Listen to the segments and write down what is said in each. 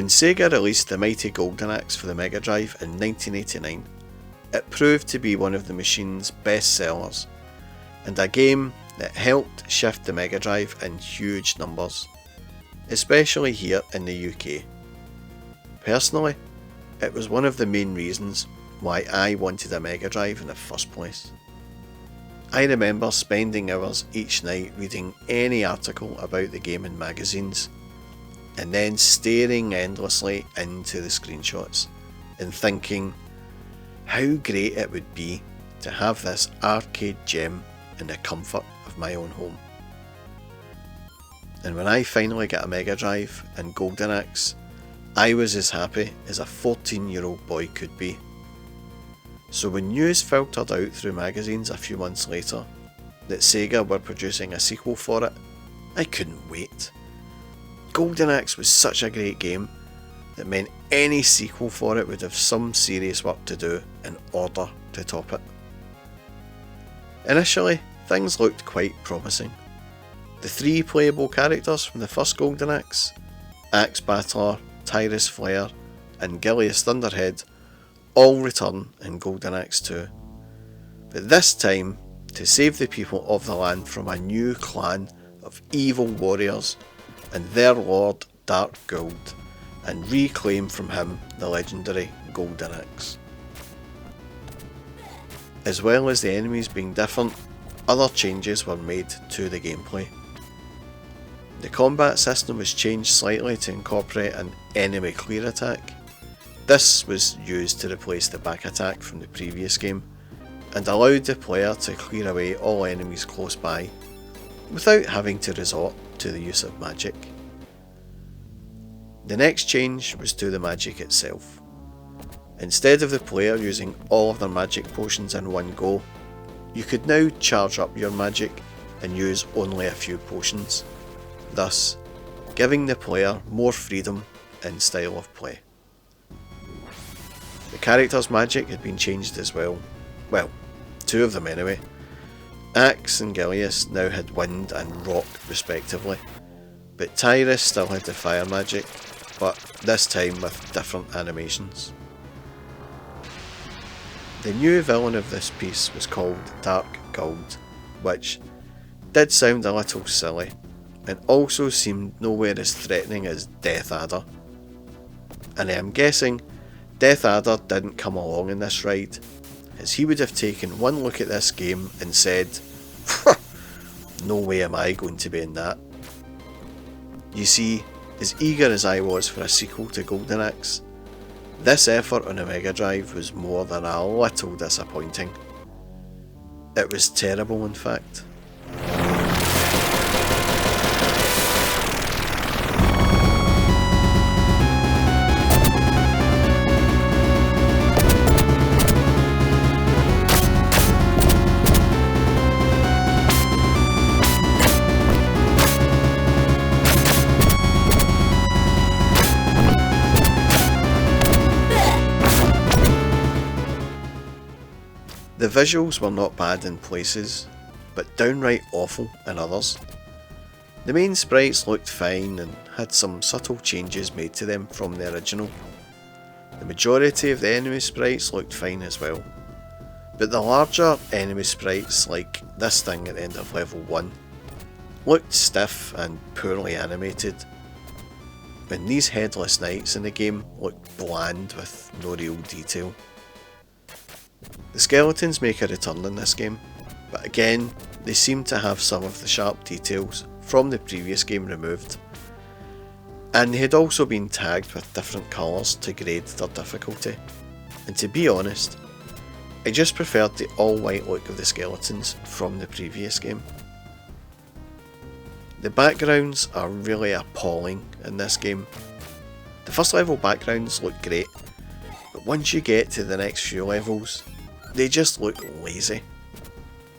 When Sega released the mighty Golden Axe for the Mega Drive in 1989, it proved to be one of the machine's best sellers, and a game that helped shift the Mega Drive in huge numbers, especially here in the UK. Personally, it was one of the main reasons why I wanted a Mega Drive in the first place. I remember spending hours each night reading any article about the game in magazines, and then staring endlessly into the screenshots and thinking how great it would be to have this arcade gem in the comfort of my own home. And when I finally got a Mega Drive and Golden Axe, I was as happy as a 14-year-old boy could be. So when news filtered out through magazines a few months later that Sega were producing a sequel for it, I couldn't wait. Golden Axe was such a great game that meant any sequel for it would have some serious work to do in order to top it. Initially, things looked quite promising. The 3 playable characters from the first Golden Axe, Axe Battler, Tyrus Flare and Gilius Thunderhead, all return in Golden Axe 2. But this time, to save the people of the land from a new clan of evil warriors and their lord Dark Gold, and reclaim from him the legendary Golden Axe. As well as the enemies being different, other changes were made to the gameplay. The combat system was changed slightly to incorporate an enemy clear attack. This was used to replace the back attack from the previous game, and allowed the player to clear away all enemies close by, without having to resort to the use of magic. The next change was to the magic itself. Instead of the player using all of their magic potions in one go, you could now charge up your magic and use only a few potions, thus giving the player more freedom in style of play. The character's magic had been changed as well. Well, 2 of them anyway. Axe and Gilius now had wind and rock respectively, but Tyrus still had the fire magic, but this time with different animations. The new villain of this piece was called Dark Gold, which did sound a little silly, and also seemed nowhere as threatening as Death Adder. And I am guessing Death Adder didn't come along in this ride, as he would have taken one look at this game and said, "No way am I going to be in that." You see, as eager as I was for a sequel to Golden Axe, this effort on a Mega Drive was more than a little disappointing. It was terrible, in fact. The visuals were not bad in places, but downright awful in others. The main sprites looked fine and had some subtle changes made to them from the original. The majority of the enemy sprites looked fine as well, but the larger enemy sprites, like this thing at the end of level 1, looked stiff and poorly animated, and these headless knights in the game looked bland with no real detail. The skeletons make a return in this game, but again they seem to have some of the sharp details from the previous game removed, and they had also been tagged with different colours to grade their difficulty, and to be honest, I just preferred the all white look of the skeletons from the previous game. The backgrounds are really appalling in this game. The first level backgrounds look great, but once you get to the next few levels, they just look lazy.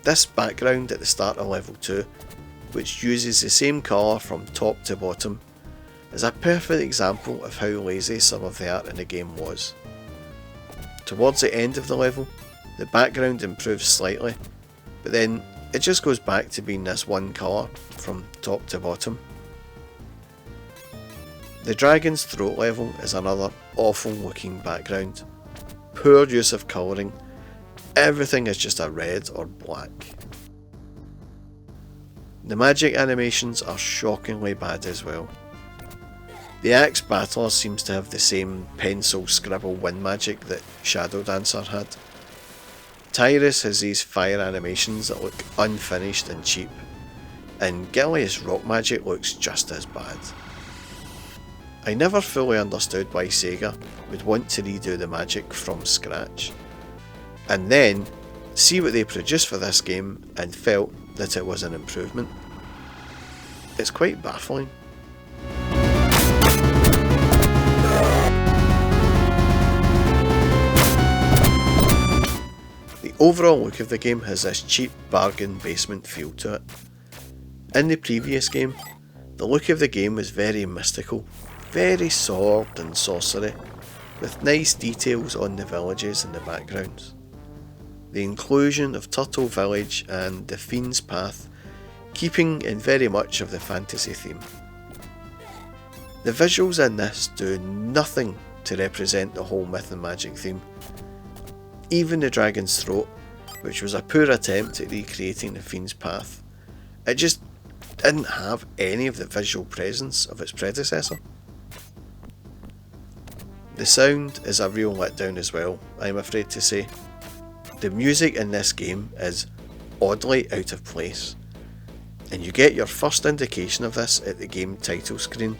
This background at the start of level 2, which uses the same colour from top to bottom, is a perfect example of how lazy some of the art in the game was. Towards the end of the level, the background improves slightly, but then it just goes back to being this one colour from top to bottom. The Dragon's Throat level is another awful looking background. Poor use of colouring. Everything is just a red or black. The magic animations are shockingly bad as well. The Axe Battler seems to have the same pencil scribble wind magic that Shadow Dancer had. Tyrus has these fire animations that look unfinished and cheap, and Gillia's rock magic looks just as bad. I never fully understood why Sega would want to redo the magic from scratch, and then see what they produced for this game and felt that it was an improvement. It's quite baffling. The overall look of the game has this cheap bargain basement feel to it. In the previous game, the look of the game was very mystical, very sword and sorcery, with nice details on the villages and the backgrounds. The inclusion of Turtle Village and the Fiend's Path keeping in very much of the fantasy theme. The visuals in this do nothing to represent the whole myth and magic theme. Even the Dragon's Throat, which was a poor attempt at recreating the Fiend's Path, it just didn't have any of the visual presence of its predecessor. The sound is a real letdown as well, I'm afraid to say. The music in this game is oddly out of place, and you get your first indication of this at the game title screen.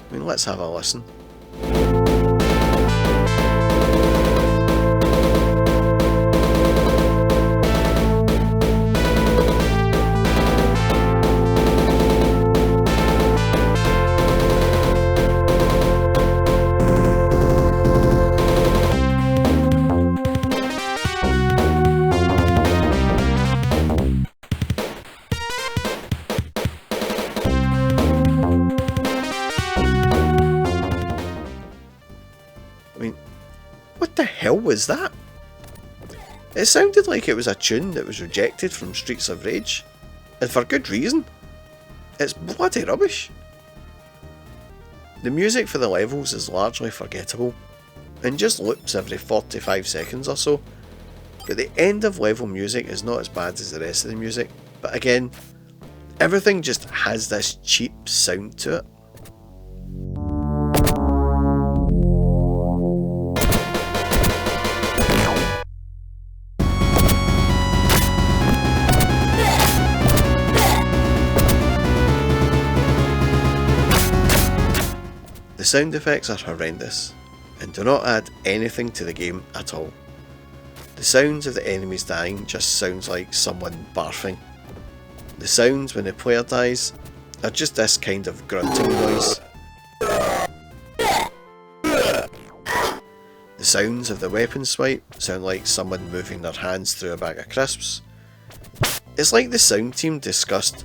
I mean, let's have a listen. What the hell was that? It sounded like it was a tune that was rejected from Streets of Rage, and for good reason. It's bloody rubbish. The music for the levels is largely forgettable, and just loops every 45 seconds or so, but the end of level music is not as bad as the rest of the music, but again, everything just has this cheap sound to it. The sound effects are horrendous, and do not add anything to the game at all. The sounds of the enemies dying just sounds like someone barfing. The sounds when the player dies are just this kind of grunting noise. The sounds of the weapon swipe sound like someone moving their hands through a bag of crisps. It's like the sound team discussed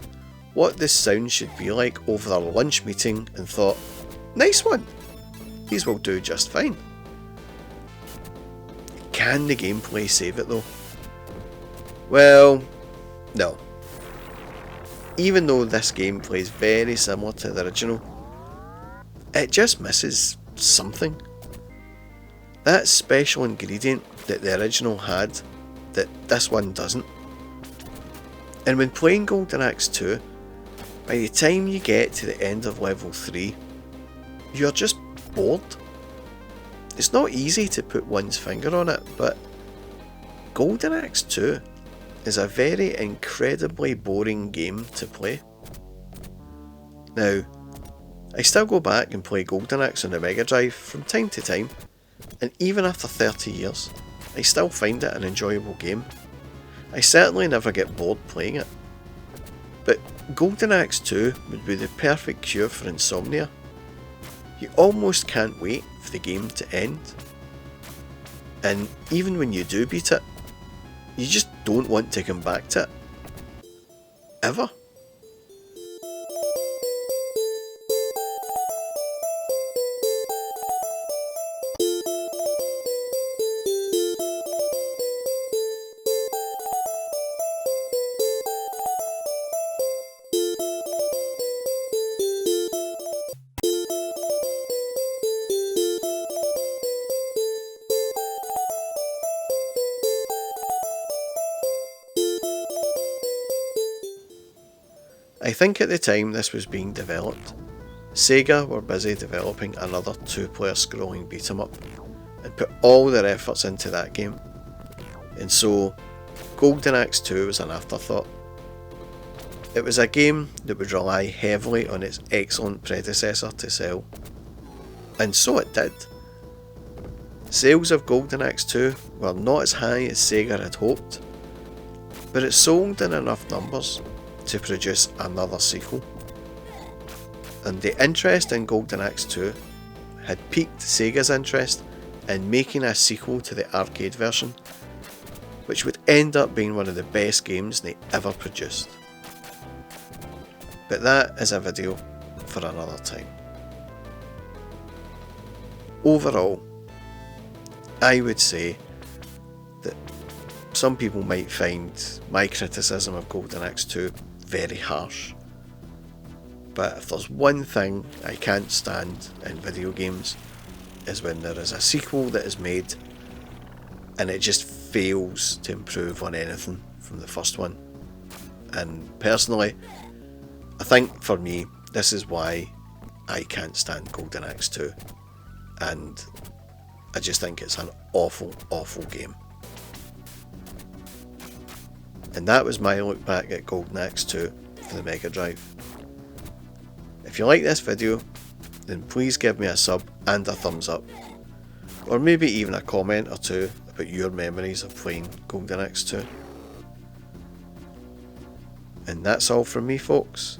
what this sound should be like over their lunch meeting and thought, nice one, these will do just fine. Can the gameplay save it though? Well, no. Even though this game plays very similar to the original, it just misses something. That special ingredient that the original had that this one doesn't. And when playing Golden Axe 2, by the time you get to the end of level 3, you're just bored. It's not easy to put one's finger on it, but Golden Axe 2 is a very incredibly boring game to play. Now, I still go back and play Golden Axe on the megadrive from time to time, and even after 30 years, I still find it an enjoyable game. I certainly never get bored playing it. But Golden Axe 2 would be the perfect cure for insomnia. You almost can't wait for the game to end. And even when you do beat it, you just don't want to come back to it. Ever. I think at the time this was being developed, Sega were busy developing another 2-player scrolling beat 'em up and put all their efforts into that game, and so Golden Axe 2 was an afterthought. It was a game that would rely heavily on its excellent predecessor to sell, and so it did. Sales of Golden Axe 2 were not as high as Sega had hoped, but it sold in enough numbers to produce another sequel. And the interest in Golden Axe 2 had piqued Sega's interest in making a sequel to the arcade version, which would end up being one of the best games they ever produced. But that is a video for another time. Overall, I would say that some people might find my criticism of Golden Axe 2 very harsh, but if there's one thing I can't stand in video games is when there is a sequel that is made and it just fails to improve on anything from the first one. And personally, I think for me, this is why I can't stand Golden Axe 2, and I just think it's an awful, awful game. And that was my look back at Golden Axe 2 for the Mega Drive. If you like this video, then please give me a sub and a thumbs up, or maybe even a comment or two about your memories of playing Golden Axe 2. And that's all from me, folks.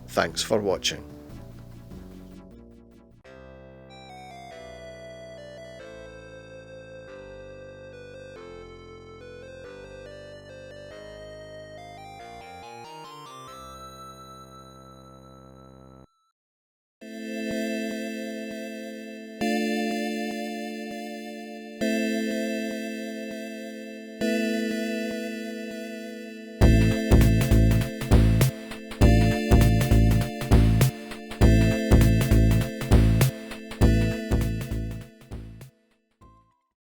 Thanks for watching.